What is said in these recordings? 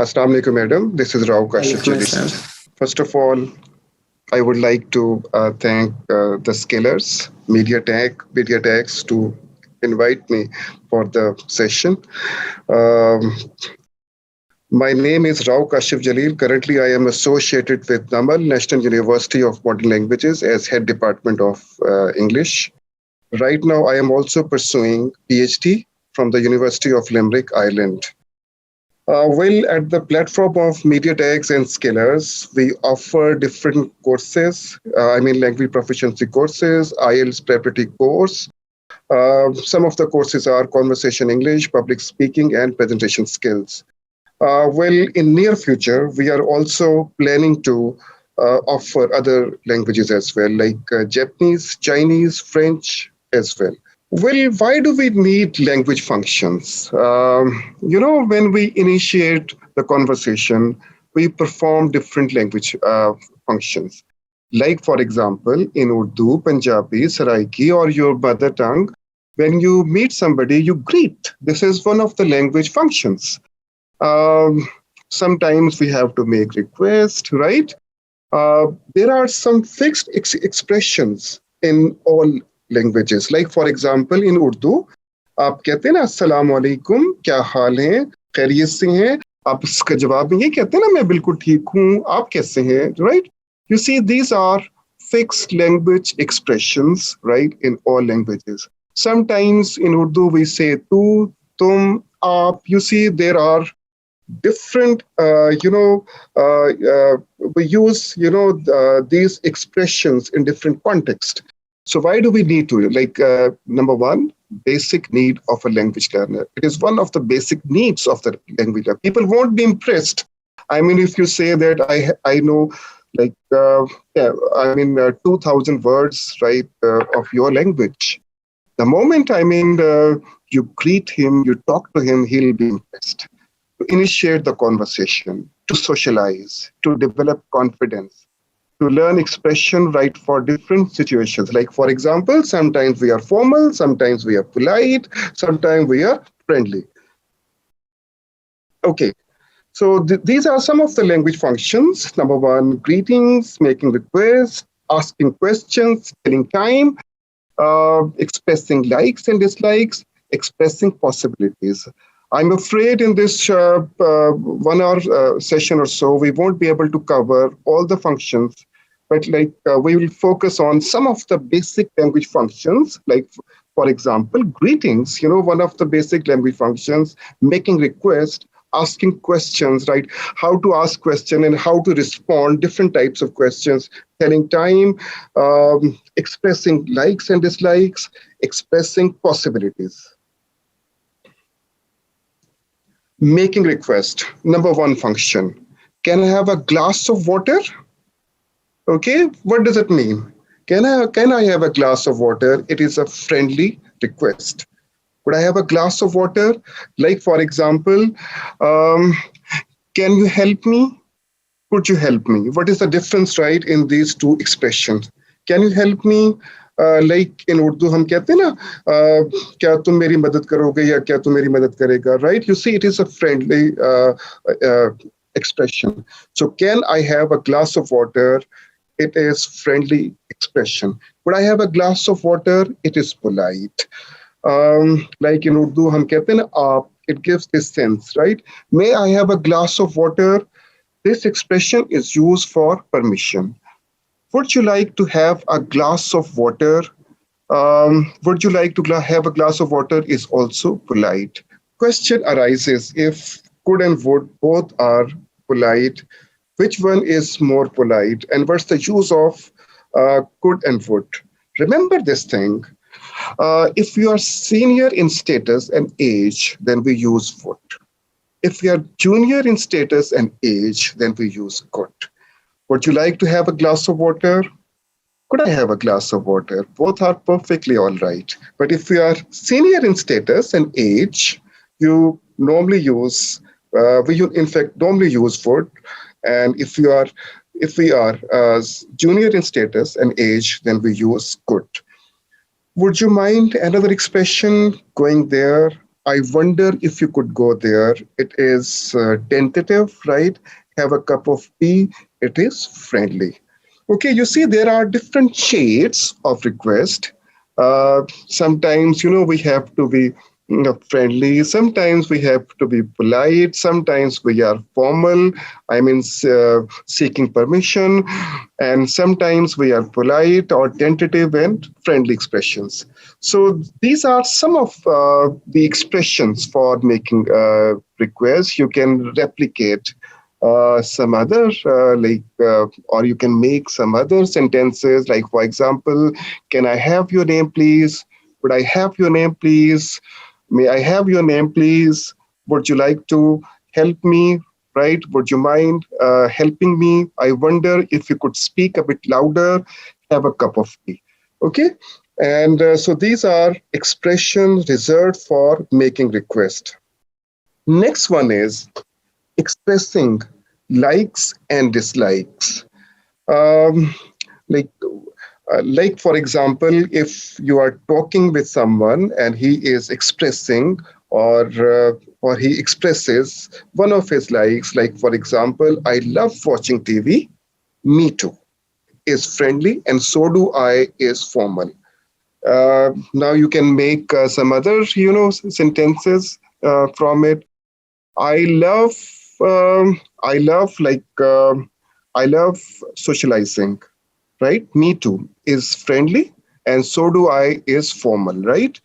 Assalamu alaikum, madam. This is Rao Kashif Jalil. First of all, I would like to thank the Skillerz, MediaTech to invite me for the session. Um, my name is Rao Kashif Jalil. Currently, I am associated with Namal National University of Modern Languages as Head Department of English. Right now, I am also pursuing PhD from the University of Limerick, Ireland. Well, at the platform of MediaTech and Skillerz, we offer different courses. Language proficiency courses, IELTS preparatory course. Some of the courses are conversation English, public speaking, and presentation skills. In near future, we are also planning to offer other languages as well, like Japanese, Chinese, French as well. Well, why do we need language functions? When we initiate the conversation, we perform different language functions. Like, for example, in Urdu, Punjabi, Saraiki, or your mother tongue, when you meet somebody, you greet. This is one of the language functions. Sometimes we have to make requests, right? There are some fixed expressions in all languages. Like, for example, in Urdu, आप कहते हैं ना अस्सलाम वालेकुम, क्या हाल है, खैरियत से हैं, आप इसका जवाब में ये कहते हैं ना मैं बिल्कुल ठीक हूँ, आप कैसे हैं, right? You see, these are fixed language expressions, right, in all languages. Sometimes in Urdu we say tu, tum, aap. You see, there are different, we use, these expressions in different contexts. So why do we need to? Number one, basic need of a language learner. It is one of the basic needs of the language learner. People won't be impressed. If you say that I know 2,000 words, right, of your language. The moment, you greet him, you talk to him, he'll be impressed. To initiate the conversation, to socialize, to develop confidence, to learn expression, right, for different situations. Like, for example, sometimes we are formal, sometimes we are polite, sometimes we are friendly. Okay, so these are some of the language functions. Number one, greetings, making requests, asking questions, filling time, expressing likes and dislikes, expressing possibilities. I'm afraid in this 1 hour session or so, we won't be able to cover all the functions, but we will focus on some of the basic language functions, like, for example, greetings, one of the basic language functions, making requests, asking questions, right? How to ask questions and how to respond, different types of questions, telling time, expressing likes and dislikes, expressing possibilities. Making request, number one function. Can I have a glass of water? Okay, what does it mean? Can I have a glass of water? It is a friendly request. Could I have a glass of water? Like, for example, can you help me? Could you help me? What is the difference, right, in these two expressions? Can you help me? Like in Urdu, हम कहते हैं ना, क्या तुम मेरी मदद करोगे या क्या तुम मेरी मदद करेगा, right? You see, it is a friendly expression. So, can I have a glass of water? It is friendly expression. Could I have a glass of water? It is polite. Like in Urdu, हम कहते हैं ना आप. It gives this sense, right? May I have a glass of water? This expression is used for permission. Would you like to have a glass of water? Would you like to have a glass of water is also polite. Question arises, if could and would both are polite, which one is more polite? And what's the use of could and would? Remember this thing. If you are senior in status and age, then we use would. If we are junior in status and age, then we use could. Would you like to have a glass of water? Could I have a glass of water? Both are perfectly all right. But if you are senior in status and age, you normally use, normally use would. And if we are junior in status and age, then we use could. Would you mind another expression going there? I wonder if you could go there. It is tentative, right? Have a cup of tea. It is friendly. Okay, you see, there are different shades of request. Sometimes, we have to be friendly. Sometimes we have to be polite. Sometimes we are formal. I mean, seeking permission. And sometimes we are polite or tentative and friendly expressions. So these are some of the expressions for making requests. You can replicate some other or you can make some other sentences, like, for example, can I have your name please? Would I have your name please? May I have your name please? Would you like to help me? Right? Would you mind helping me? I wonder if you could speak a bit louder. Have a cup of tea. Okay. And so these are expressions reserved for making request. Next one is expressing likes and dislikes. Um, like, like for example, if you are talking with someone and he is expressing or he expresses one of his likes, like for example, I love watching TV. Me too is friendly, and so do I is formal. Now you can make some other, sentences from it. I love, I love like, I love socializing, right? Me too is friendly, and so do I is formal, right?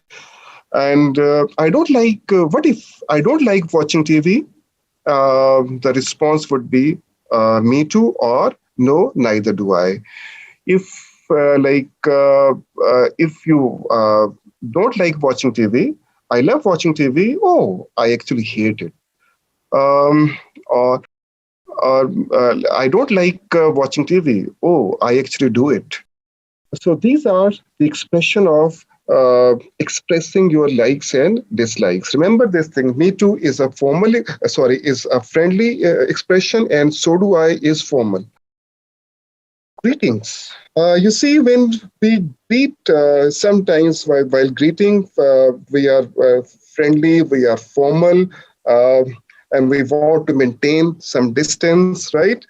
And I don't like, what if I don't like watching TV? The response would be me too, or no, neither do I. If if you don't like watching TV, I love watching TV. Oh, I actually hate it. Or I don't like watching TV. Oh, I actually do it. So these are the expression of expressing your likes and dislikes. Remember this thing. Me too is a is a friendly expression, and so do I is formal. Greetings. You see, when we greet, sometimes while greeting, we are friendly, we are formal, uh, and we want to maintain some distance, right?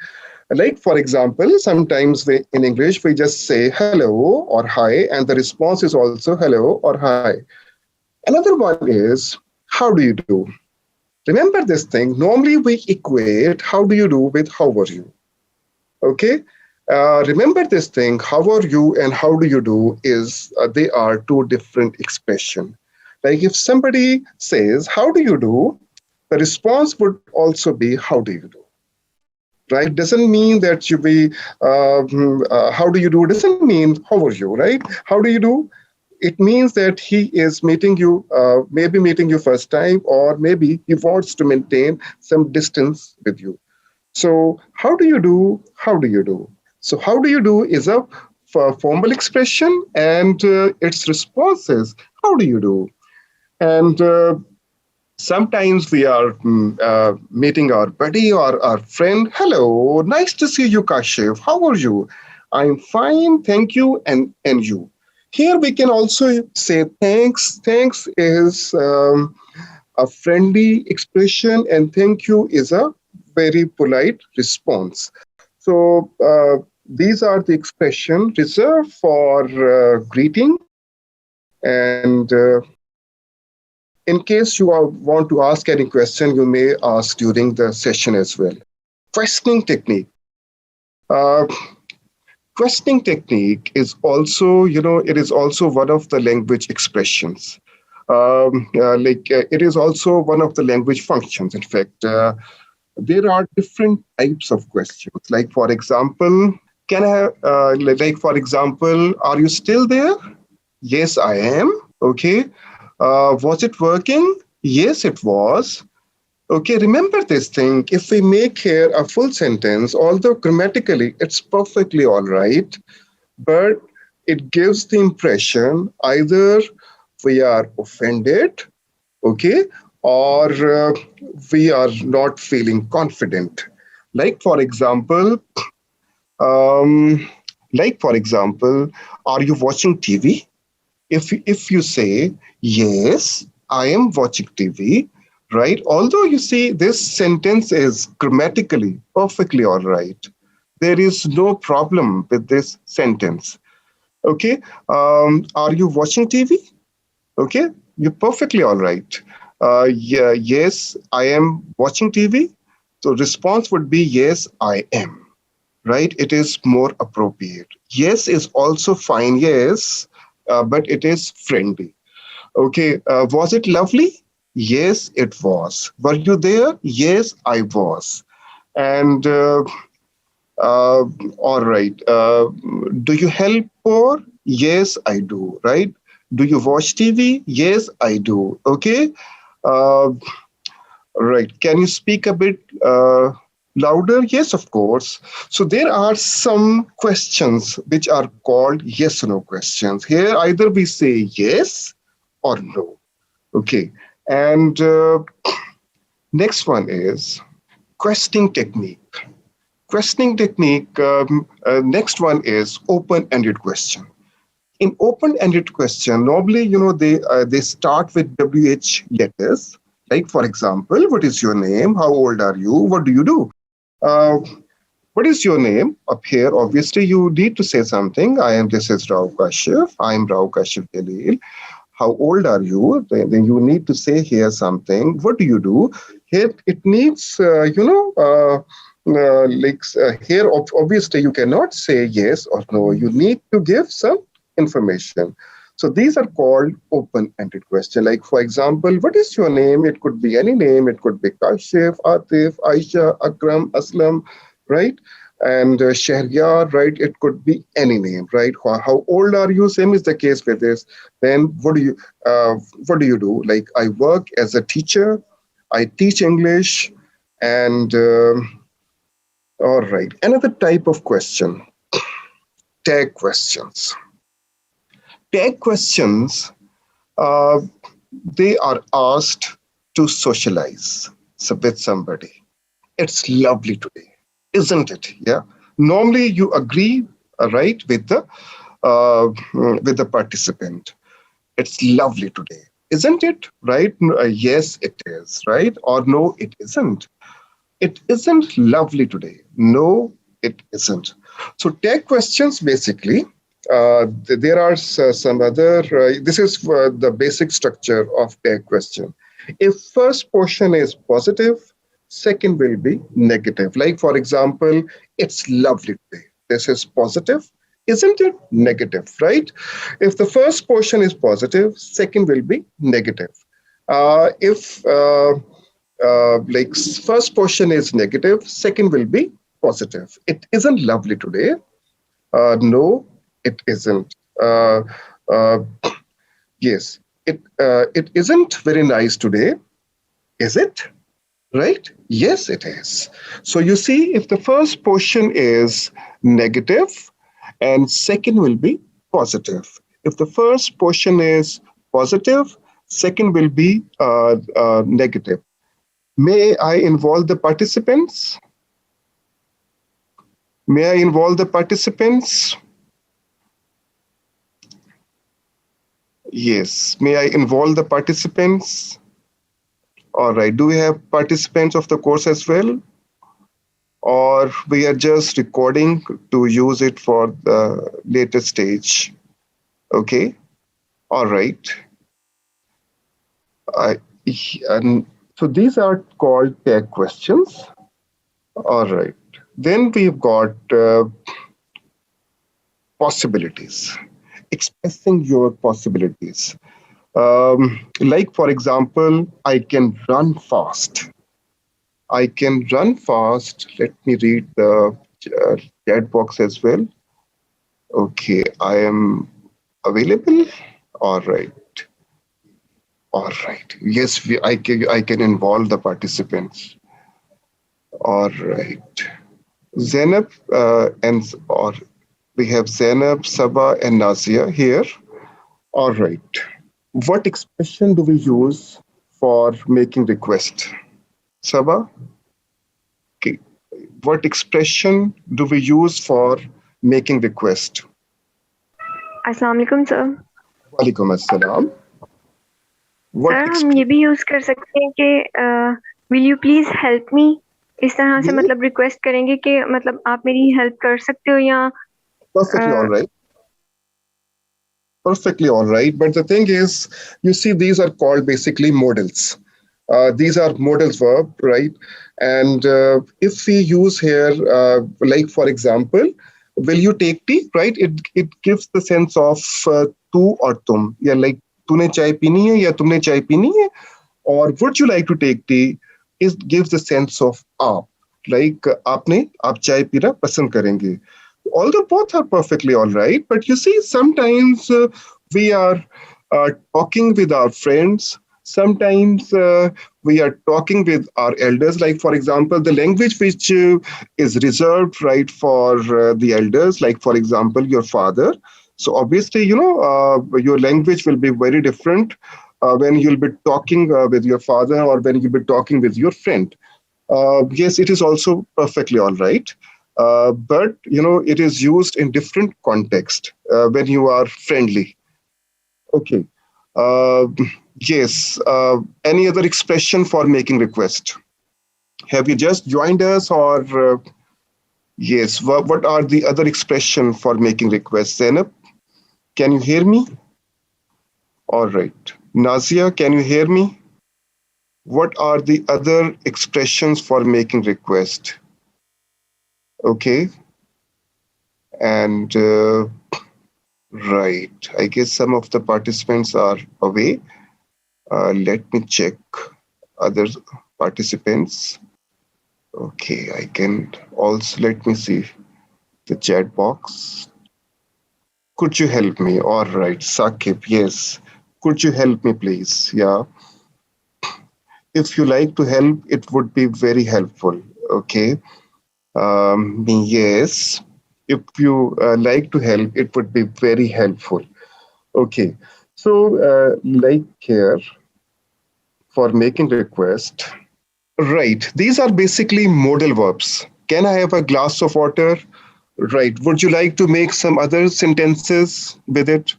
Like, for example, sometimes in English, we just say hello or hi, and the response is also hello or hi. Another one is, how do you do? Remember this thing. Normally, we equate how do you do with how are you. Okay? Remember this thing, how are you and how do you do is they are two different expressions. Like if somebody says, how do you do? The response would also be, how do you do? Right? Doesn't mean that you be, how do you do? Doesn't mean, how are you, right? How do you do? It means that he is meeting you, maybe meeting you first time, or maybe he wants to maintain some distance with you. So how do you do? How do you do? So how do you do is a formal expression, and its response is how do you do? And sometimes we are meeting our buddy or our friend. Hello, nice to see you, Kashif. How are you? I'm fine, thank you, and you. Here we can also say thanks. Thanks is a friendly expression, and thank you is a very polite response. So these are the expressions reserved for greeting. And in case you want to ask any question, you may ask during the session as well. Questioning technique. Uh, questioning technique is also, it is also one of the language expressions. It is also one of the language functions. In fact, there are different types of questions. Like, for example, for example, are you still there? Yes, I am. Okay. Was it working? Yes, it was. Okay, remember this thing. If we make here a full sentence, although grammatically it's perfectly all right, but it gives the impression either we are offended, okay, or we are not feeling confident. Like for example, um, are you watching TV? If you say yes, I am watching TV, right? Although you see, this sentence is grammatically perfectly all right. There is no problem with this sentence. Okay. Are you watching TV? Okay. You're perfectly all right. Yeah, yes, I am watching TV. So response would be yes, I am. Right? It is more appropriate. Yes is also fine. Yes, but it is friendly. Okay. Was it lovely? Yes, it was. Were you there? Yes, I was. And uh, all right. Do you help poor? Yes, I do. Right? Do you watch TV? Yes, I do. Okay. Uh, right. Can you speak a bit louder? Yes, of course. So there are some questions which are called yes or no questions. Here, either we say yes or no. Okay. And next one is questioning technique. Questioning technique. Next one is open-ended question. In open-ended question, normally, they start with WH letters. Like, for example, what is your name? How old are you? What do you do? Uh, what is your name? Up here, obviously, you need to say something. This is Rao Kashif. I am Rao Kashif Jalil. How old are you? Then you need to say here something. What do you do? Here it needs, here, obviously, you cannot say yes or no. You need to give some information. So these are called open-ended question. Like, for example, what is your name? It could be any name. It could be Kashif, Atif, Aisha, Akram, Aslam, right? And Shahryar, right? It could be any name, right? How old are you? Same is the case with this. Then what do you do? Like, I work as a teacher. I teach English, and all right. Another type of question: tag questions. Tag questions, uh, they are asked to socialize with somebody. It's lovely today, isn't it? Yeah. Normally, you agree, right, with the participant. It's lovely today, isn't it? Right? Yes, it is. Right? Or no, it isn't. It isn't lovely today. No, it isn't. So tag questions basically. There are some other. This is the basic structure of tag question. If first portion is positive, second will be negative. Like, for example, it's lovely today. This is positive, isn't it? Negative, right? If the first portion is positive, second will be negative. If like first portion is negative, second will be positive. It isn't lovely today. No, it isn't. Uh, yes, it isn't very nice today, is it? Right? Yes, it is. So you see, if the first portion is negative and second will be positive. If the first portion is positive, second will be negative. May I involve the participants? May I involve the participants? Yes. May I involve the participants? All right. Do we have participants of the course as well? Or we are just recording to use it for the later stage? Okay. All right. And so these are called tag questions. All right. Then we've got possibilities, expressing your possibilities. Like, for example, I can run fast. I can run fast. Let me read the chat box as well. Okay, I am available. All right. All right. Yes, I can involve the participants. All right. Zainab or we have Zainab, Saba, and Nazia here. All right. What expression do we use for making request? Saba? Okay. What expression do we use for making request? Assalamu alaikum, sir. Walaikum assalam. What हम ये भी use कर सकते हैं कि will you please help me, इस तरह से मतलब रिक्वेस्ट करेंगे कि मतलब आप मेरी हेल्प कर सकते हो या perfectly all right. Perfectly all right. But the thing is, you see, these are called basically modals. These are modals verb, right? And if we use here, like for example, will you take tea, right? It gives the sense of tu or tum. Yeah, like तूने चाय पीनी है या तुमने चाय पीनी है, or would you like to take tea? It gives the sense of आप, like आप चाय पीना पसंद करेंगे. Although both are perfectly all right, but you see, sometimes we are talking with our friends. Sometimes we are talking with our elders. Like, for example, the language which is reserved, right, for the elders, like, for example, your father. So, obviously, your language will be very different when you'll be talking with your father or when you'll be talking with your friend. Yes, it is also perfectly all right. But it is used in different context when you are friendly. Okay. Uh, yes. Any other expression for making request? Have you just joined us, or yes? What are the other expression for making requests? Zainab, can you hear me? All right. Nazia, can you hear me? What are the other expressions for making request? Okay. And right. I guess some of the participants are away. Let me check other participants. Okay, I can also let me see the chat box. Could you help me? All right, Sakib, yes. Could you help me, please? Yeah. If you like to help, it would be very helpful. Okay. Yes. If you like to help, it would be very helpful. Okay. So, like here, for making request. Right. These are basically modal verbs. Can I have a glass of water? Right. Would you like to make some other sentences with it,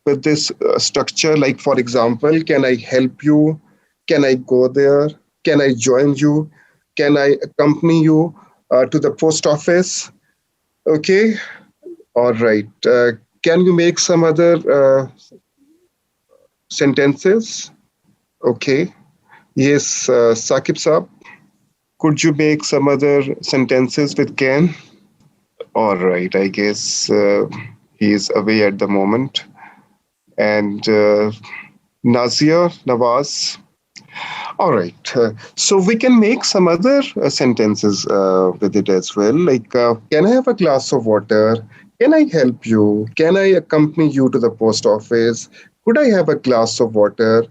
with this structure? Like, for example, can I help you? Can I go there? Can I join you? Can I accompany you to the post office? Okay. All right. Can you make some other sentences? Okay. Yes, Sakib Saab. Could you make some other sentences with can? All right, I guess he is away at the moment. And Nazir, Nawaz. All right, so we can make some other sentences with it as well. Like, can I have a glass of water? Can I help you? Can I accompany you to the post office? Could I have a glass of water?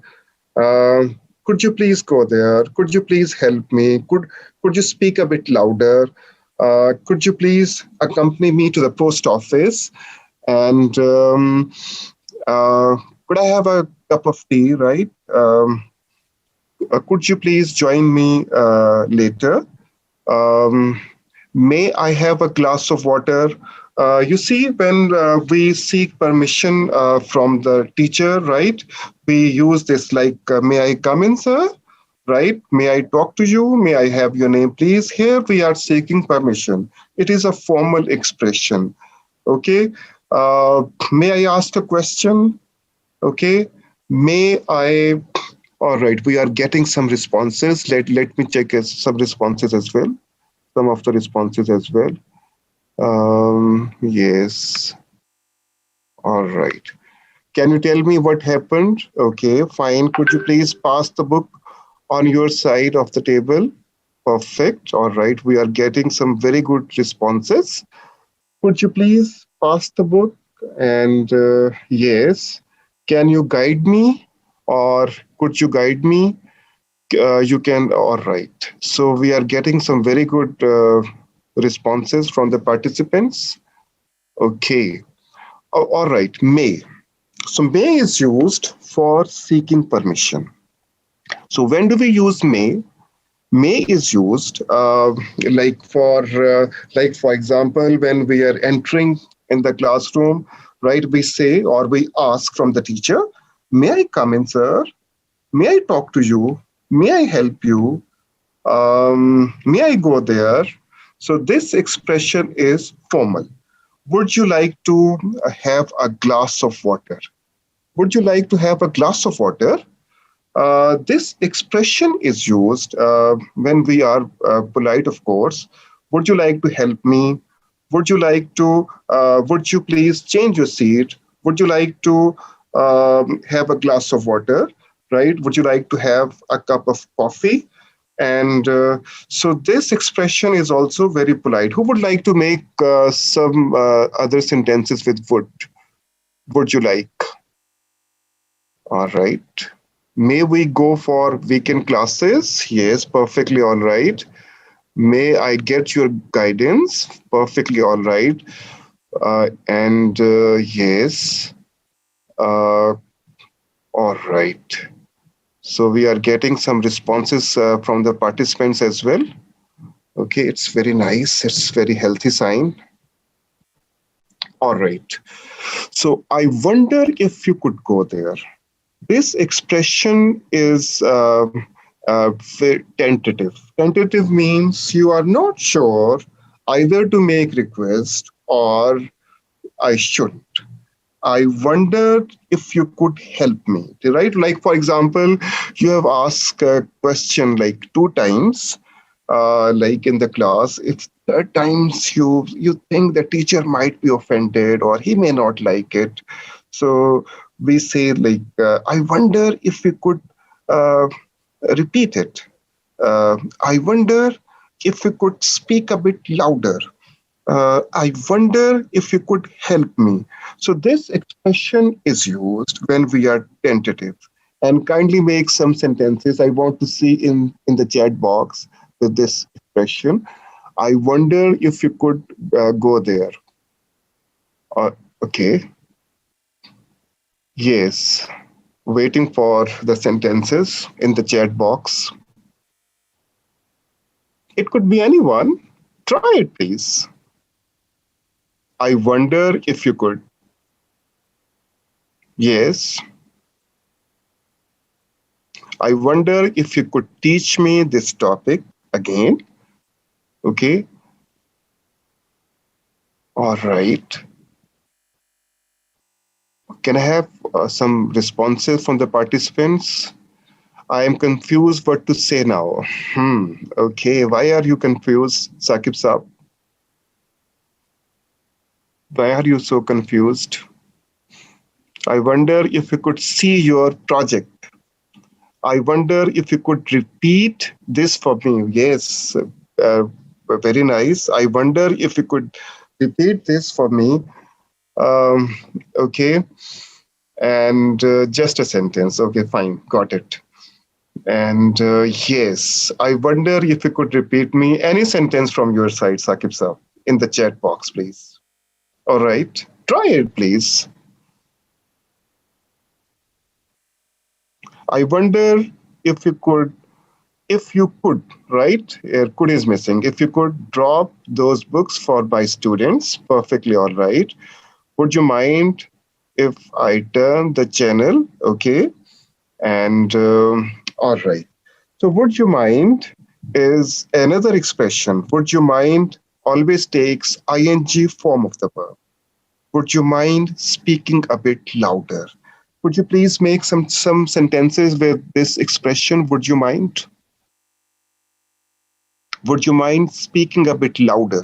Could you please go there? Could you please help me? Could you speak a bit louder? Could you please accompany me to the post office? And uh, could I have a cup of tea, right? Could you please join me later? Um, may I have a glass of water? You see, when we seek permission from the teacher, right, we use this like, may I come in, sir? Right? May I talk to you? May I have your name, please? Here we are seeking permission. It is a formal expression. Okay. May I ask a question? Okay. May I? All right. We are getting some responses. Let me check some responses as well. Some of the responses as well. Yes. All right. Can you tell me what happened? Okay, fine. Could you please pass the book on your side of the table? Perfect. All right. We are getting some very good responses. Could you please pass the book? And yes. Can you guide me? Or could you guide me? You can. All right. So we are getting some very good responses from the participants. Okay. All right. May. So may is used for seeking permission. So when do we use may? May is used like for example, when we are entering in the classroom, right? We say or we ask from the teacher, "May I come in, sir?" may I talk to you? May I help you? May I go there? So this expression is formal. Would you like to have a glass of water? Would you like to have a glass of water? This expression is used when we are polite, of course. Would you like to help me? Would you please change your seat? Would you like to have a glass of water? Right? Would you like to have a cup of coffee? And so this expression is also very polite. Who would like to make some other sentences with would? Would you like? All right. May we go for weekend classes? Yes, perfectly all right. May I get your guidance? Perfectly all right. And yes, all right. So we are getting some responses from the participants as well. Okay, it's very nice. It's very healthy sign. All right. So I wonder if you could go there. This expression is very tentative. Tentative means you are not sure either to make request or I shouldn't. I wondered if you could help me, right? Like, for example, you have asked a question like 2 times, like in the class. If third times you think the teacher might be offended or he may not like it. So we say like, I wonder if we could repeat it. I wonder if you could speak a bit louder. I wonder if you could help me. So this expression is used when we are tentative. And kindly make some sentences I want to see in the chat box with this expression. I wonder if you could go there. Okay. Yes. Waiting for the sentences in the chat box. It could be anyone. Try it, please. I wonder if you could. Yes. I wonder if you could teach me this topic again. Okay. All right. Can I have some responses from the participants? I am confused what to say now. Okay. Why are you confused, Saqib Saab? Why are you so confused? I wonder if you could see your project. I wonder if you could repeat this for me. Yes, very nice. I wonder if you could repeat this for me. Okay. And just a sentence. Okay, fine. Got it. And yes, I wonder if you could repeat me any sentence from your side, Saqib Saab, in the chat box, please. All right. Try it, please. I wonder if you could, right? Could is missing. If you could drop those books for my students, perfectly all right. Would you mind if I turn the channel? Okay. And all right. So would you mind is another expression. Would you mind always takes ing form of the verb. Would you mind speaking a bit louder? Would you please make some sentences with this expression? Would you mind? Would you mind speaking a bit louder?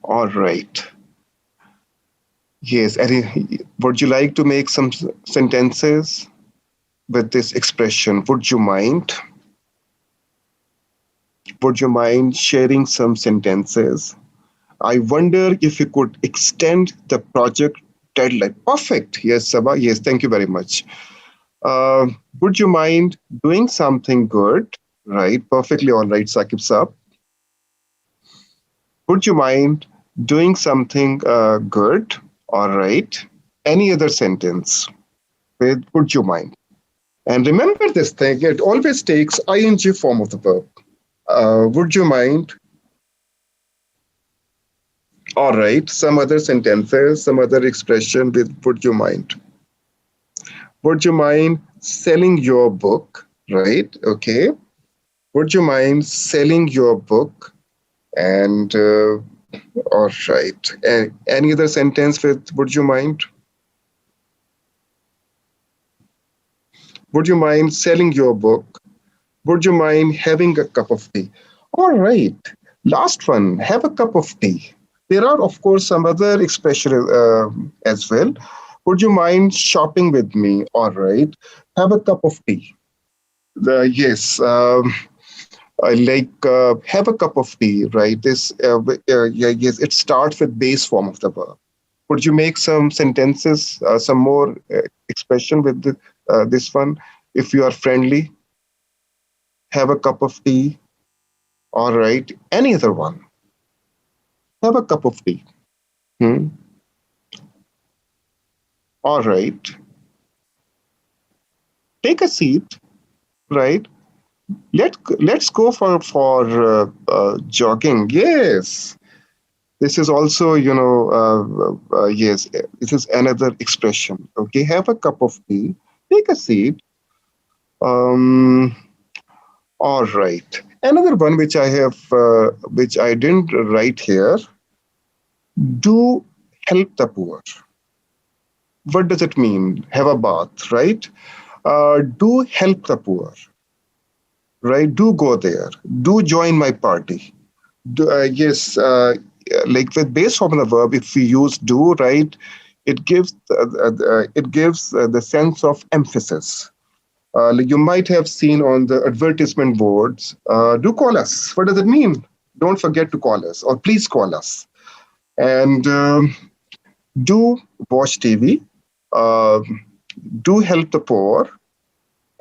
All right. Yes. Would you like to make some sentences with this expression? Would you mind? Would you mind sharing some sentences? I wonder if you could extend the project deadline. Perfect. Yes, Sabah. Yes, thank you very much. Would you mind doing something good? Right. Perfectly all right, Saqib Saab. Would you mind doing something good? All right. Any other sentence with would you mind? And remember this thing, it always takes ing form of the verb. Would you mind? All right. Some other sentences, some other expression with would you mind? Would you mind selling your book? Right. Okay. Would you mind selling your book? And all right. Any other sentence with would you mind? Would you mind selling your book? Would you mind having a cup of tea? All right. Last one, have a cup of tea. There are, of course, some other expressions as well. Would you mind shopping with me? All right. Have a cup of tea. Yes. I like have a cup of tea, right? Yeah, yes, it starts with base form of the verb. Would you make some sentences, some more expression with this one? If you are friendly, have a cup of tea. All right. Any other one? Have a cup of tea. Hmm? All right. Take a seat. Right. Let's go for jogging. Yes. This is also, yes, this is another expression. Okay, have a cup of tea, take a seat. Um, all right. Another one which I didn't write here. Do help the poor. What does it mean? Have a bath, right? Do help the poor, right? Do go there. Do join my party. Yes, like with base form of the verb, if we use do, right, it gives the sense of emphasis. Like you might have seen on the advertisement boards, do call us. What does it mean? Don't forget to call us, or please call us. And do watch TV. Uh, do help the poor.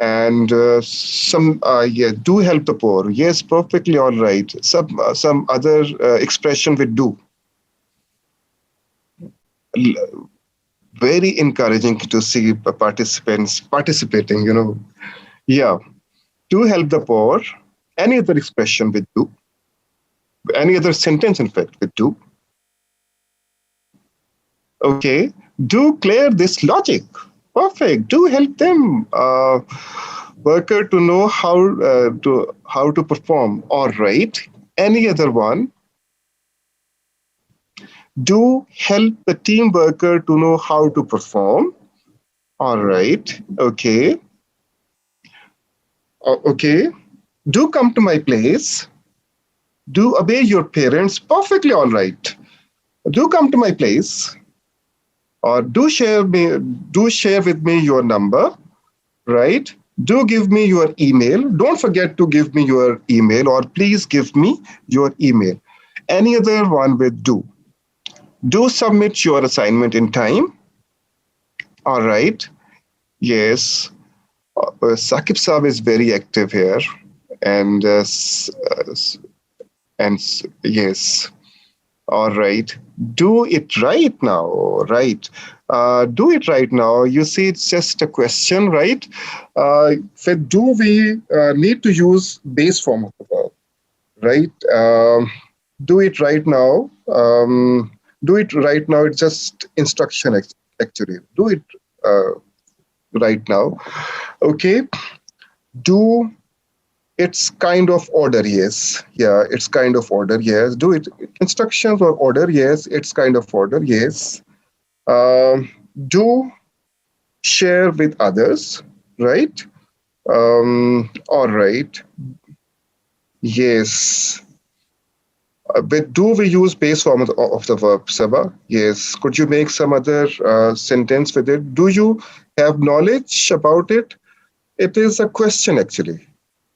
And yeah, do help the poor. Yes, perfectly all right. Some other expression with do. Very encouraging to see participants participating. Yeah, do help the poor. Any other expression with do? Any other sentence, in fact, with do? Okay, do clear this logic. Perfect. Do help them. Worker to know how to perform. All right. Any other one? Do help the team worker to know how to perform. All right. Okay. Okay. Do come to my place. Do obey your parents. Perfectly all right. Do come to my place. Or do share with me your number. Right? Do give me your email. Don't forget to give me your email, or please give me your email. Any other one with do? Do submit your assignment in time. All right. Yes. Saqib Saab is very active here. And yes. All right. Do it right now. Right. Do it right now. You see, it's just a question, right? For do, we need to use base form of the verb, right? Do it right now. Do it right now. It's just instruction, actually. Do it right now. Okay. Do, it's kind of order, yes. Yeah, it's kind of order, yes. Do it. Instructions or order, yes. It's kind of order, yes. Do share with others, right? All right. Yes. But do we use base form of the verb, Saba? Yes. Could you make some other sentence with it? Do you have knowledge about it? It is a question, actually.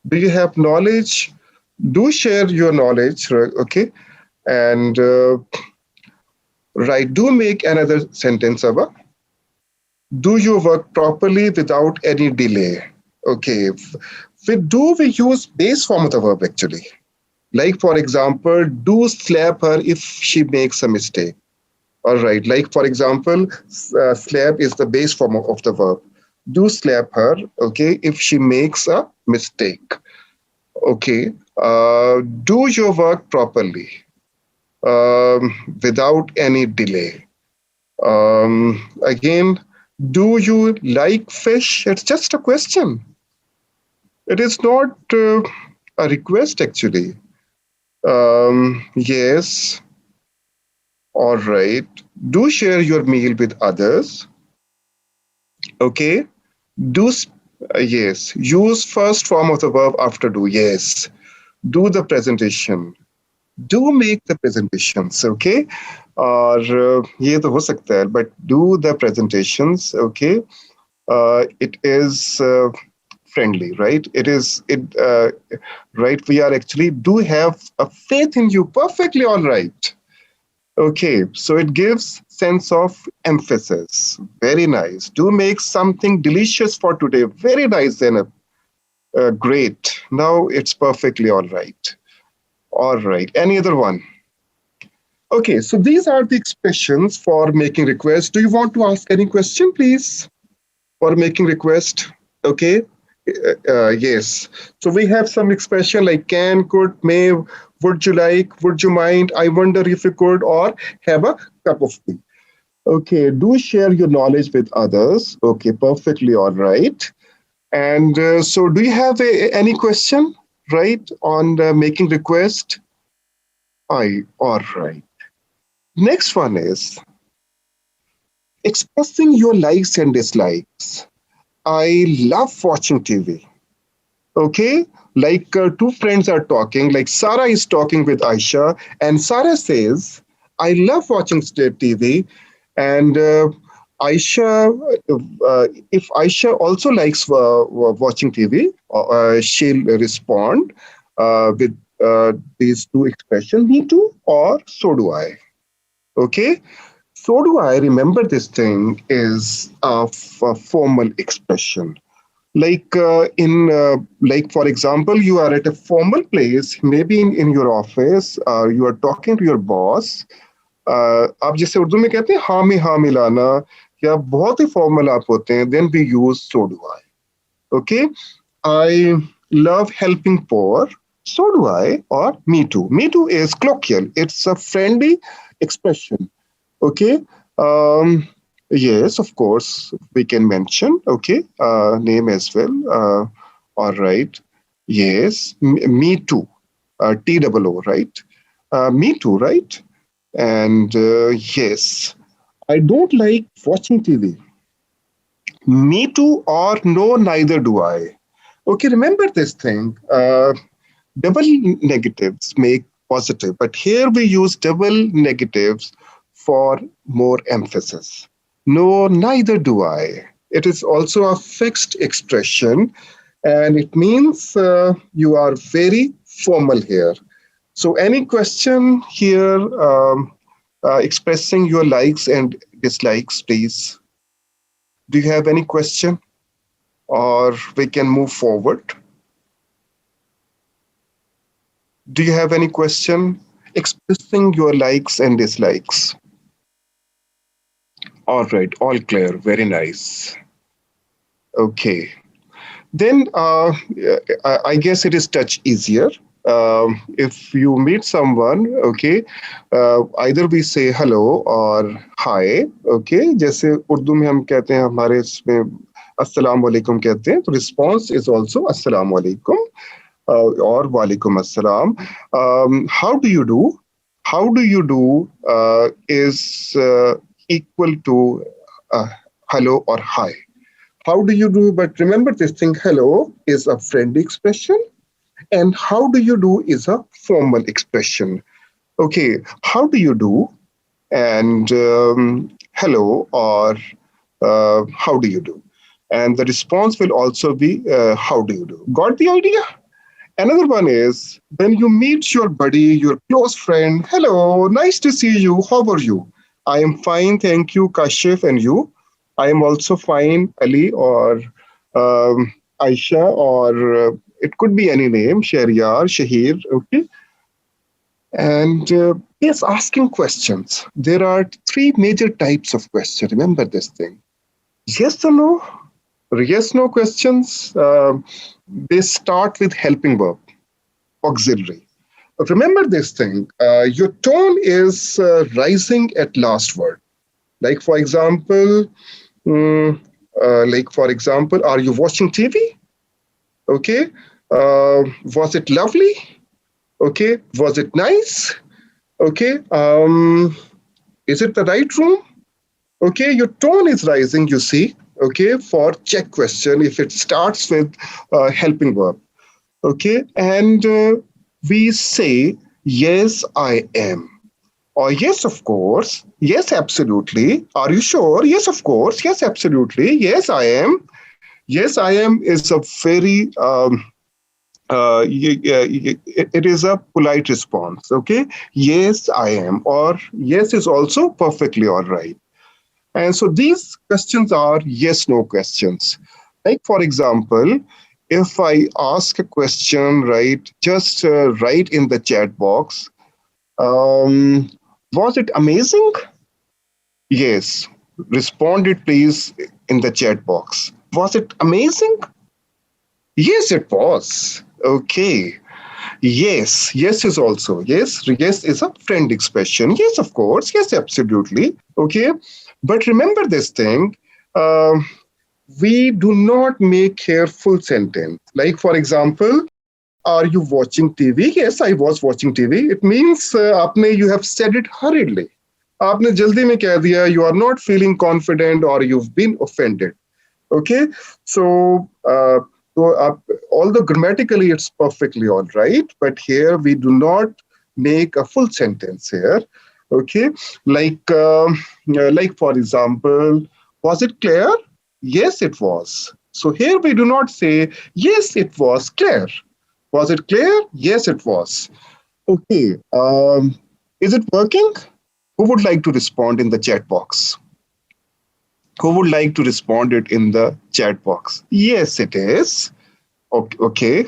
Do you have knowledge? Do share your knowledge, right? Okay. And right, do make another sentence, Saba. Do you work properly without any delay? Okay. With do, we use base form of the verb, actually. Like, for example, do slap her if she makes a mistake. All right. Like, for example, slap is the base form of the verb. Do slap her, okay, if she makes a mistake. Okay. Do your work properly without any delay. Again, Do you like fish? It's just a question. It is not a request actually. Yes. All right. Do share your meal with others. Okay. Do yes. Use first form of the verb after do. Yes. Do the presentation. Do make the presentations. Okay. और ये तो हो सकता है, but do the presentations. Okay. It is friendly, right? Right? We are actually do have a faith in you. Perfectly all right. Okay, so it gives sense of emphasis. Very nice. Do make something delicious for today. Very nice, Zainab. Great. Now it's perfectly all right. All right. Any other one? Okay, so these are the expressions for making requests. Do you want to ask any question, please, for making request? Okay. Yes. So we have some expression like can, could, may, would you like, would you mind, I wonder if you could, or have a cup of tea. Okay. Do share your knowledge with others. Okay. Perfectly all right. And so do you have any question, right, on making request? All right. Next one is expressing your likes and dislikes. I love watching TV. Okay, like two friends are talking, like Sarah is talking with Aisha, and Sarah says, I love watching TV. And Aisha, if Aisha also likes watching TV, she'll respond with these two expressions, me too, or so do I. Okay, so do I. Remember, this thing is a formal expression. Like for example, you are at a formal place, maybe in your office, you are talking to your boss. आप जैसे उर्दू में कहते हैं हाँ मिलाना या बहुत ही formal आप होते हैं, then we use so do I. Okay, I love helping poor, so do I, or me too. Me too is colloquial. It's a friendly expression. Okay. Yes, of course, we can mention, okay, name as well. All right. Yes, me too. TOO, right? Me too, right? And yes, I don't like watching TV. Me too, or no, neither do I. Okay, remember this thing. Double negatives make positive, but here we use double negatives for more emphasis. No, neither do I. It is also a fixed expression, and it means you are very formal here. So, any question here expressing your likes and dislikes, please? Do you have any question? Or we can move forward. Do you have any question expressing your likes and dislikes? All right, all clear. Very nice. Okay. Then I guess it is touch easier. If you meet someone, okay, either we say hello or hi, okay. जैसे उर्दू में हम कहते हैं हमारे इसमें अस्सलाम वालेकुम कहते हैं, तो response is also अस्सलाम वालेकुम or वालेकुम अस्सलाम. How do you do? How do you do is equal to hello or hi. How do you do? But remember this thing, hello is a friendly expression and how do you do is a formal expression. Okay, how do you do? And hello or how do you do? And the response will also be how do you do? Got the idea? Another one is when you meet your buddy, your close friend, hello, nice to see you, how are you? I am fine, thank you, Kashif, and you? I am also fine, Ali or Aisha, or it could be any name, Shahriyar, Shahir, okay? And yes, asking questions. There are three major types of questions. Remember this thing. Yes or no? Yes, no questions. They start with helping verb, auxiliary. But remember this thing. Your tone is rising at last word. Like, for example, Like for example, are you watching TV? Okay. Was it lovely? Okay. Was it nice? Okay. Is it the right room? Okay. Your tone is rising, you see. Okay. For check question, if it starts with helping verb. Okay. And we say, yes, I am. Or yes, of course. Yes, absolutely. Are you sure? Yes, of course. Yes, absolutely. Yes, I am. Yes, I am is a very it is a polite response. Okay. Yes, I am. Or yes is also perfectly all right. And so these questions are yes no questions. Like for example, if I ask a question, right, just write in the chat box. Um, was it amazing? Yes. Respond it please in the chat box. Was it amazing? Yes, it was. Okay. Yes, yes is also. Yes, yes is a friend expression. Yes, of course. Yes, absolutely. Okay. But remember this thing. um, we do not make here full sentence. Like, for example, are you watching TV? Yes, I was watching TV. It means you have said it hurriedly. आपने जल्दी में कह दिया, you are not feeling confident or you've been offended. Okay, so although grammatically it's perfectly all right, but here we do not make a full sentence here. Okay, like for example, was it clear? Yes, it was. So here we do not say yes, it was clear. Was it clear? Yes, it was. Okay, is it working? Who would like to respond in the chat box? Who would like to respond it in the chat box? Yes, it is. Okay.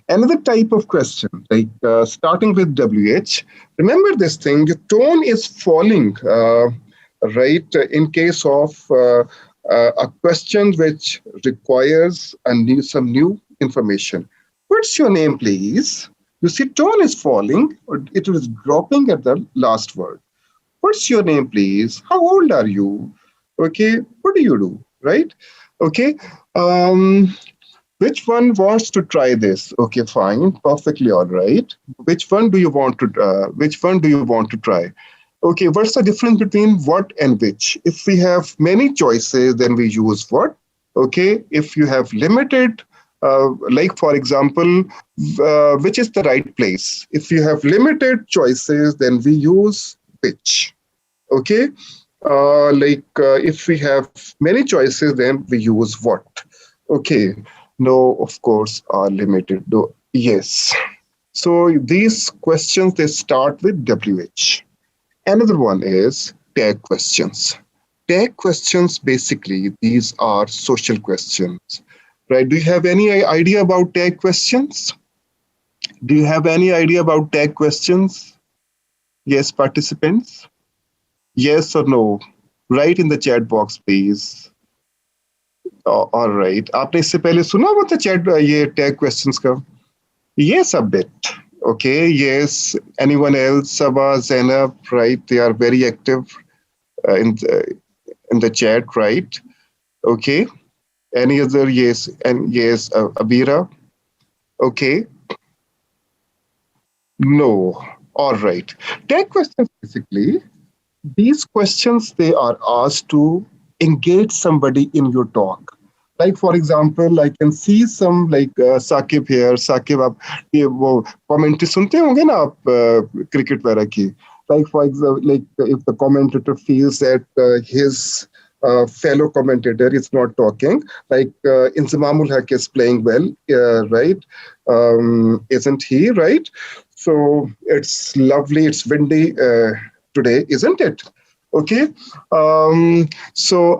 Another type of question, like starting with WH. Remember this thing, your tone is falling, right? In case of a question which requires some new information. What's your name, please? You see, tone is falling, or it is dropping at the last word. What's your name, please? How old are you? Okay, what do you do? Right? Okay. Um, which one wants to try this? Okay, fine, perfectly all right. Which one do you want to? Which one do you want to try? Okay, what's the difference between what and which? If we have many choices, then we use what. Okay, if you have limited, like for example, which is the right place? If you have limited choices, then we use which. Okay, if we have many choices, then we use what. Okay, no, of course, are limited. No, yes. So these questions, they start with WH. Another one is tag questions. Tag questions, basically, these are social questions, right? Do you have any idea about tag questions? Do you have any idea about tag questions? Yes, participants? Yes or no? Write in the chat box, please. All right. आपने इससे पहले सुना हुआ था chat ये tag questions का? Yes, a bit. Okay. Yes. Anyone else? Sabah, Zainab, right? They are very active in the chat, right? Okay. Any other? Yes. And yes, Abira. Okay. No. All right. Tag questions, basically, these questions, they are asked to engage somebody in your talk. Like for example, I can see some like Sakib here. Sakib, आप ये वो commentary सुनते होंगे ना आप cricket वगैरह की. Like for example, like if the commentator feels that his fellow commentator is not talking, like Inzamamul Haq is playing well, right? Isn't he, right? So it's lovely, it's windy today, isn't it? Okay. So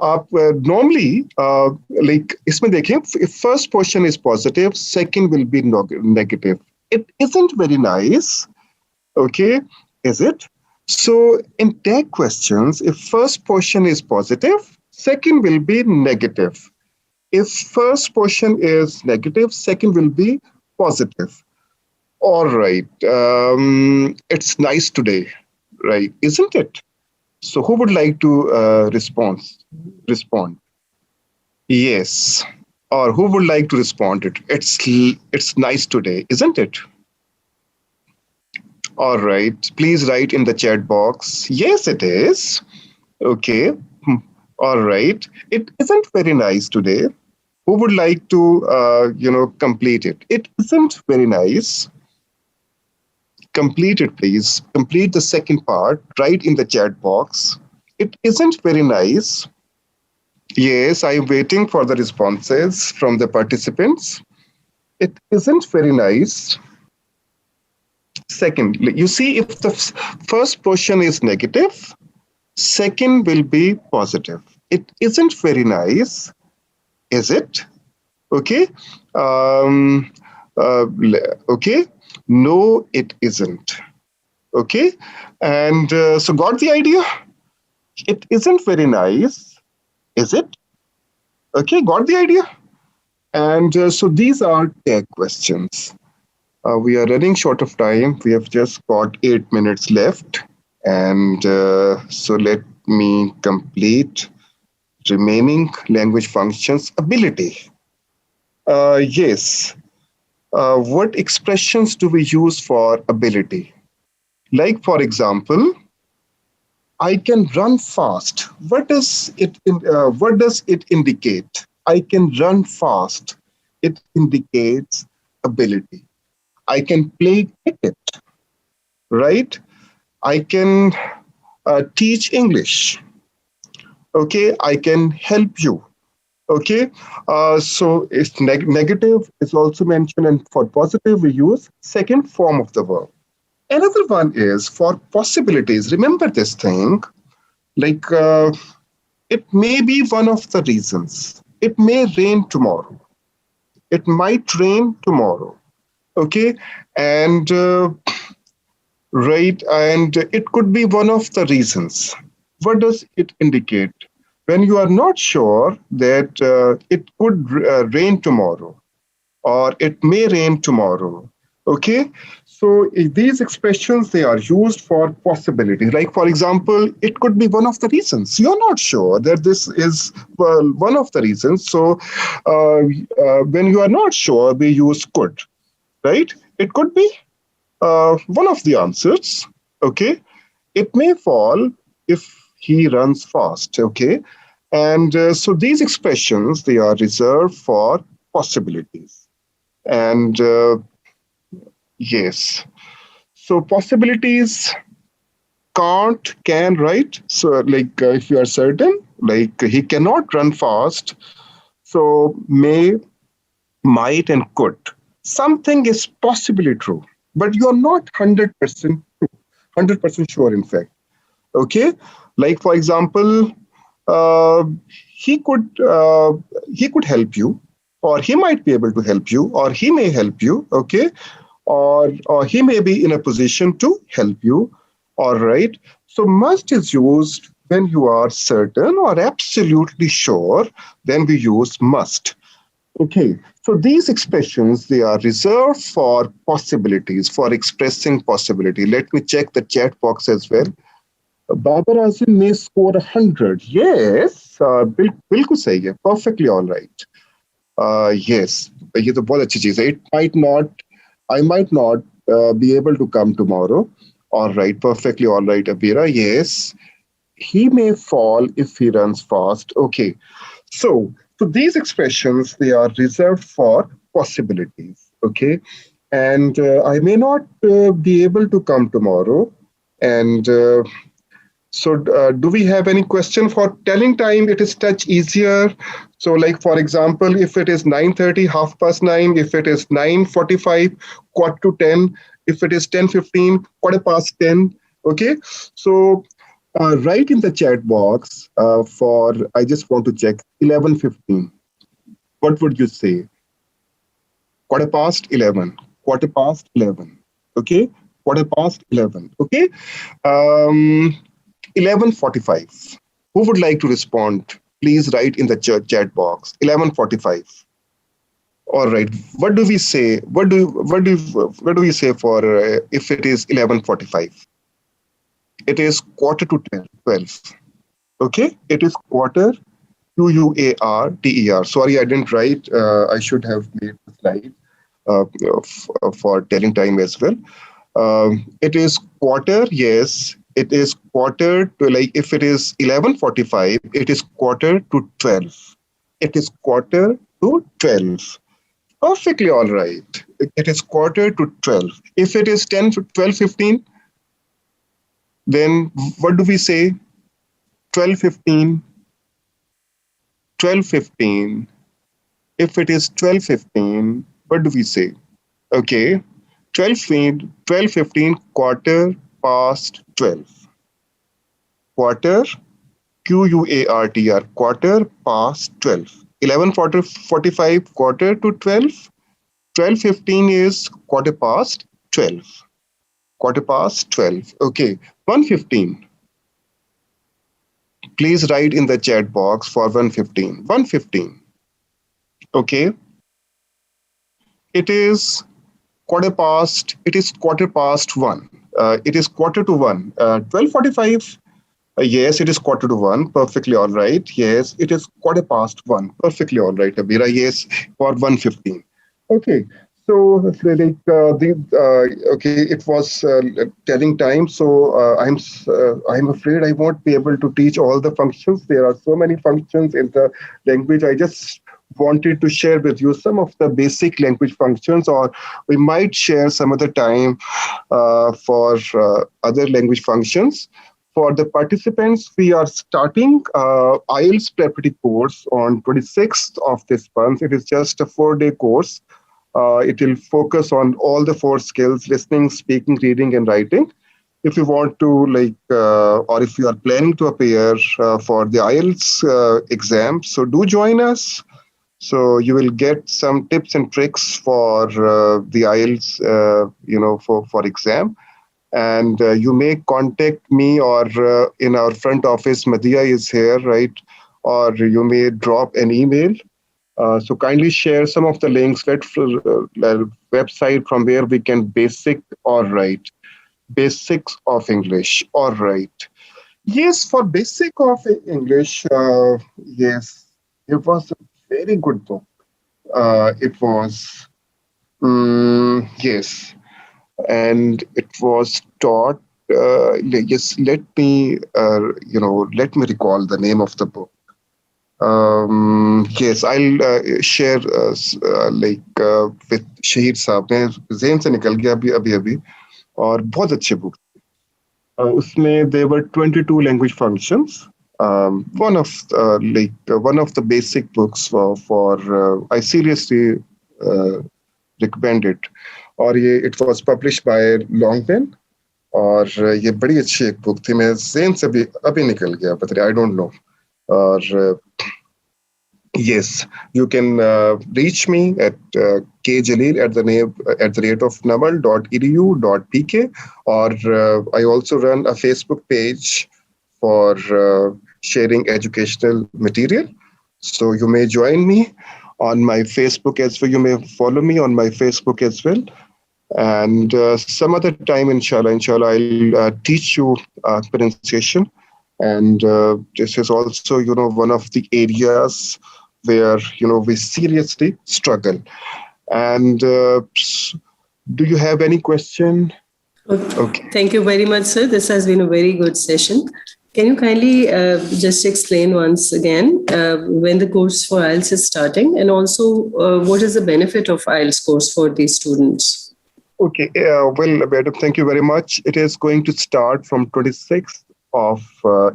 normally, like इसमें देखें, if first portion is positive, second will be negative. It isn't very nice. Okay, is it? So in tag questions, if first portion is positive, second will be negative. If first portion is negative, second will be positive. All right. It's nice today, right? Isn't it? So who would like to respond? Yes. Or who would like to respond it? It's nice today, isn't it? All right. Please write in the chat box. Yes, it is. Okay. All right. It isn't very nice today. Who would like to, complete it? It isn't very nice. Complete it, please. Complete the second part. Write in the chat box. It isn't very nice. Yes, I'm waiting for the responses from the participants. It isn't very nice. Second, you see, if the first portion is negative, second will be positive. It isn't very nice, is it? Okay. Um, okay. No, it isn't. Okay. And so, got the idea? It isn't very nice, is it? Okay, got the idea? And so these are tag questions. We are running short of time. We have just got 8 minutes left. And so let me complete remaining language functions ability. Yes. What expressions do we use for ability? Like, for example, I can run fast. What does it indicate? I can run fast. It indicates ability. I can play cricket, right? I can teach English. Okay, I can help you. Okay, so it's negative is also mentioned, and for positive we use second form of the verb. Another one is for possibilities. Remember this thing, like it may be one of the reasons. It may rain tomorrow. It might rain tomorrow. Okay, and right, and it could be one of the reasons. What does it indicate? When you are not sure that it could rain tomorrow or it may rain tomorrow. Okay, so these expressions, they are used for possibility. Like, for example, it could be one of the reasons. You're not sure that this is one of the reasons. So when you are not sure, we use could, right? It could be one of the answers. Okay, it may fall if he runs fast. Okay, and so these expressions, they are reserved for possibilities. And yes, so possibilities can't, can, right? So like if you are certain, like he cannot run fast, so may, might, and could. Something is possibly true, but you are not 100% true, 100% sure, in fact. Okay, like for example, uh, he could help you, or he might be able to help you, or he may help you. Okay, or he may be in a position to help you. All right. So must is used when you are certain or absolutely sure. Then we use must. Okay, so these expressions, they are reserved for possibilities, for expressing possibility. Let me check the chat box as well. Babar Azim may score 100. Yes, बिल्कुल सही है, perfectly all right. Yes, ये तो बहुत अच्छी चीज है. It might not, I might not be able to come tomorrow. All right, perfectly all right, Abira. Yes, he may fall if he runs fast. Okay, so these expressions, they are reserved for possibilities. Okay, and I may not be able to come tomorrow. And so do we have any question for telling time? It is much easier. So like, for example, if it is 9:30, 9:30, if it is 9:45, 9:45, if it is 10:15, 10:15. Okay, so write in the chat box for, I just want to check, 11:15. What would you say? 11:15. 11:15. Okay, 11:15. Okay. 11:45. Who would like to respond? Please write in the chat box. 11:45. All right. What do we say? What do we say for if it is 11:45? It is 11:45. Okay. It is 11:45. Quarter. Sorry, I didn't write. I should have made the slide for telling time as well. It is quarter, yes. It is quarter to, like, if it is 11:45, it is quarter to 12. It is quarter to 12. Perfectly all right. It is quarter to 12. If it is 12:15, then what do we say? 12:15, 12:15. If it is 12:15, what do we say? Okay, 12:15, quarter past 12. Quarter, Quarter, quarter past 12. 11:45, quarter to 12. 12:15 is quarter past 12. Quarter past 12. Okay, 1:15. Please write in the chat box for 1:15. 1:15. Okay. It is quarter past 1. It is quarter to 1. 12:45. Yes, it is quarter to 1. Perfectly all right. Yes, it is quarter past 1. Perfectly all right, Abira. Yes, for 1:15. Okay. So, okay, it was telling time. So I'm afraid I won't be able to teach all the functions. There are so many functions in the language. I just wanted to share with you some of the basic language functions, or we might share some other time for other language functions. For the participants, we are starting IELTS preparatory course on 26th of this month. It is just a 4-day course. It will focus on all the 4 skills: listening, speaking, reading, and writing. If you want to, or if you are planning to appear for the IELTS exam, so do join us. So you will get some tips and tricks for the IELTS, for exam. And you may contact me, or in our front office, Madhya is here, right? Or you may drop an email. So kindly share some of the links, website from where we can basics of English. All right. Yes, for basic of English, yes, it was a very good book. It was, yes, and it was taught. Yes, let me recall the name of the book. Yes, I'll share with शहीद साहब ने ज़हन से निकल गया अभी और बहुत अच्छे बुक उसमें there were 22 language functions. One of the basic books for I seriously recommend it. और ये it was published by Longman. और ये बड़ी अच्छी एक बुक थी. मैं ज़हन से अभी निकल गया, but I don't know. और yes, you can reach me at kjalil at the rate of namal.edu.pk, or I also run a Facebook page for sharing educational material. So you may join me on my Facebook as well. You may follow me on my Facebook as well. And some other time, inshallah, I'll teach you pronunciation. And this is also, one of the areas where, we seriously struggle. And do you have any question? Okay. Thank you very much, sir. This has been a very good session. Can you kindly just explain once again when the course for IELTS is starting, and also what is the benefit of IELTS course for these students? Okay. Well, madam, thank you very much. It is going to start from 26th of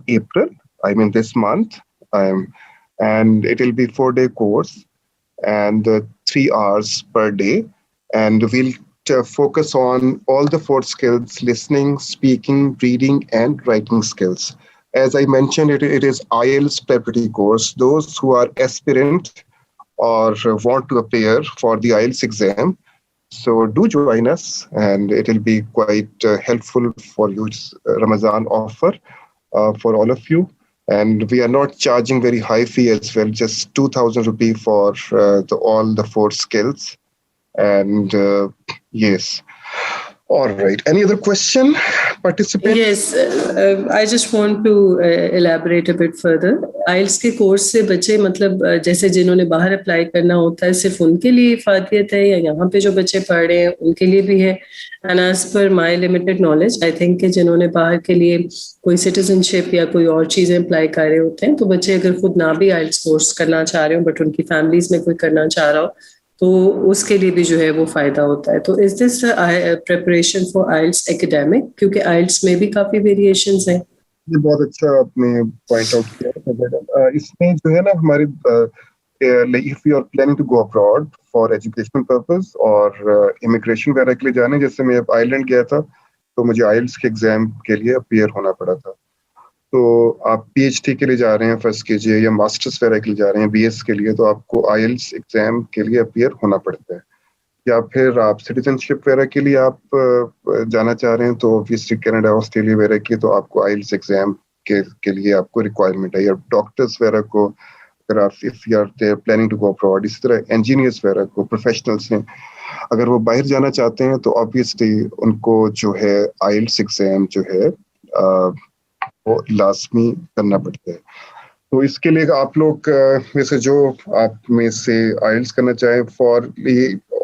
April. I mean, this month. And it will be 4-day course and 3 hours per day. And we'll focus on all the 4 skills: listening, speaking, reading, and writing skills. As I mentioned, it is IELTS preparatory course. Those who are aspirant or want to appear for the IELTS exam, so do join us, and it will be quite helpful for you. It's Ramadan offer for all of you. And we are not charging very high fee as well, just 2,000 rupee for all the 4 skills. And yes. All right. Any other question, participants. Yes, I just want to elaborate a bit further. IELTS के course से बच्चे मतलब जैसे जिन्होंने बाहर apply करना होता है सिर्फ उनके लिए इफादियत है या यहाँ पे जो बच्चे पढ़ रहे हैं उनके लिए भी है? And as per my limited knowledge, I think कि जिन्होंने बाहर के लिए कोई सिटीजनशिप या कोई और चीज़ें अप्लाई कर रहे होते हैं तो बच्चे अगर खुद ना भी IELTS कोर्स करना चाह रहे हो बट उनकी फैमिलीज में कोई करना चाह रहा हो तो उसके लिए भी जो है वो फायदा होता है. तो is this preparation for IELTS academic? क्योंकि IELTS में भी काफी वेरिएशंस हैं. ये बहुत अच्छा आपने पॉइंट आउट किया. इसमें जो है ना हमारे if you are planning to go abroad for educational purpose और इमिग्रेशन वगैरह के लिए जाने, जैसे मैं आयरलैंड गया था तो मुझे IELTS के एग्जाम के लिए अपीयर होना पड़ा था. तो आप PhD के लिए जा रहे हैं फर्स्ट कीजिए या मास्टर्स वगैरह के लिए जा रहे हैं BS के लिए तो आपको IELTS एग्जाम के लिए अपीयर होना पड़ता है. या फिर आप सिटीजनशिप वगैरह के लिए आप जाना चाह रहे हैं तो ऑब्वियसली कनाडा ऑस्ट्रेलिया वगैरह की तो आपको IELTS एग्जाम के लिए आपको रिक्वायरमेंट है. या डॉक्टर्स वगैरह को अगर आप if you are planning to go abroad, इसी तरह इंजीनियर्स वगैरह को प्रोफेशनल्स हैं अगर वो बाहर जाना चाहते हैं तो ऑब्वियसली उनको जो है IELTS एग्जाम जो है वो लाजमी करना पड़ता है. तो इसके लिए आप लोग में से जो आप में से IELTS करना चाहें फॉर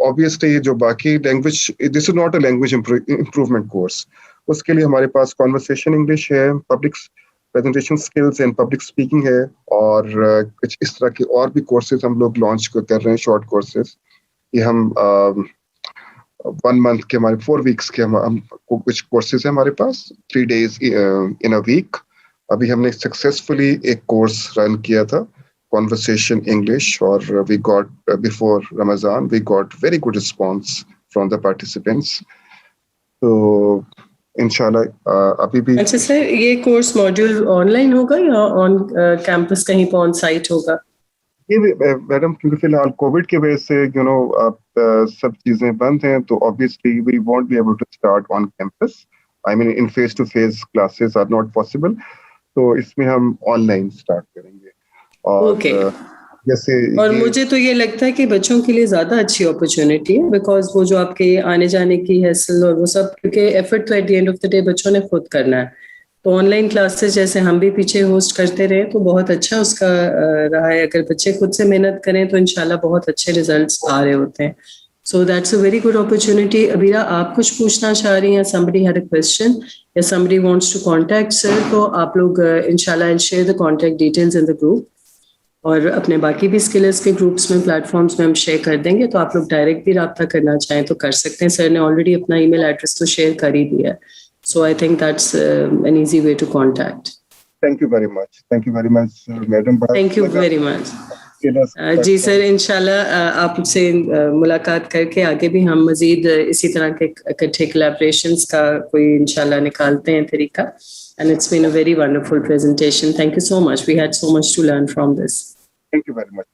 ऑब्वियसली जो बाकी language, this is not a language improvement course. उसके लिए हमारे पास कॉन्वर्सेशन इंग्लिश है, public presentation skills and public speaking है और कुछ इस तरह के और भी कोर्सेज हम लोग लॉन्च कर रहे हैं, शॉर्ट कोर्सेज. ये हम 1 मंथ के हमारे 4 वीक्स के हम कुछ कोर्सेज हैं हमारे पास 3 days इन अ वीक. अभी हमने सक्सेसफुली एक कोर्स रन किया था कॉन्वर्सेशन इंग्लिश और we got before Ramzan we got very good response from the participants. तो इंशाल्लाह अभी भी. अच्छा सर, ये कोर्स मॉड्यूल ऑनलाइन होगा या ऑन कैंपस कहीं पर ऑन साइट होगा? ये मैडम क्योंकि फिलहाल कोविड की वजह से आप सब चीजें बंद हैं तो obviously we won't be able to start on campus. I mean in face to face classes are not possible. तो इसमें हम ऑनलाइन स्टार्ट करेंगे. और जैसे और मुझे तो ये लगता है कि बच्चों के लिए ज्यादा अच्छी अपॉर्चुनिटी है बिकॉज वो जो आपके आने जाने की हैसल और वो सब, क्योंकि एफर्ट तो at the end of the day बच्चों ने खुद करना है. तो ऑनलाइन क्लासेस जैसे हम भी पीछे होस्ट करते रहे तो बहुत अच्छा उसका रहा है. अगर बच्चे खुद से मेहनत करें तो इंशाल्लाह बहुत अच्छे रिजल्ट्स आ रहे होते हैं. So that's a very good opportunity. Abira, आप कुछ पूछना चाह रही हैं? somebody had a question या somebody wants to contact sir, तो आप लोग इंशाल्लाह I'll share the contact details in the group और अपने बाकी भी स्किलर्स के ग्रुप्स में प्लेटफॉर्म्स में हम शेयर कर देंगे. तो आप लोग डायरेक्ट भी रब्ता करना चाहें तो कर सकते हैं. सर ने ऑलरेडी अपना ईमेल एड्रेस तो शेयर कर ही दिया है. So I think that's an easy way to contact. Thank you very much. Thank you very much, madam. Thank you very much. जी सर, इंशाल्लाह आपसे मुलाकात करके आगे भी हम मजीद इसी तरह के इकट्ठे कोलैबोरेशंस का कोई इंशाल्लाह निकालते हैं तरीका. And it's been a very wonderful presentation. Thank you so much. We had so much to learn from this. Thank you very much.